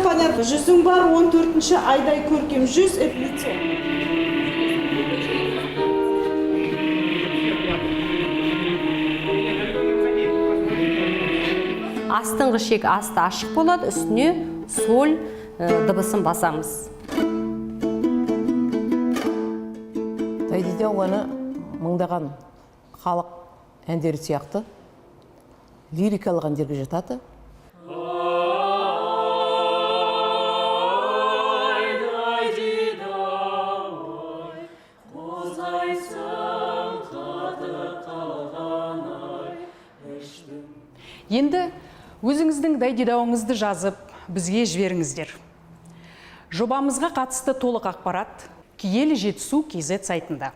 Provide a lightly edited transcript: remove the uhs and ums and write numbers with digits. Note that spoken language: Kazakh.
понятно. Жүзің бар, 14-ші айдай көркем жүз, лицо. Астыңғы шек асты ашық болады, үстіне соль дыбысын басамыз. Тайдиден оны мыңдаған халық әндері сияқты лирикалық әндерге жатады. Енді өзіңіздің дайдидауыңызды жазып, бізге жіберіңіздер. Жобамызға қатысты толық ақпарат Киелі Жетісу KZ сайтында.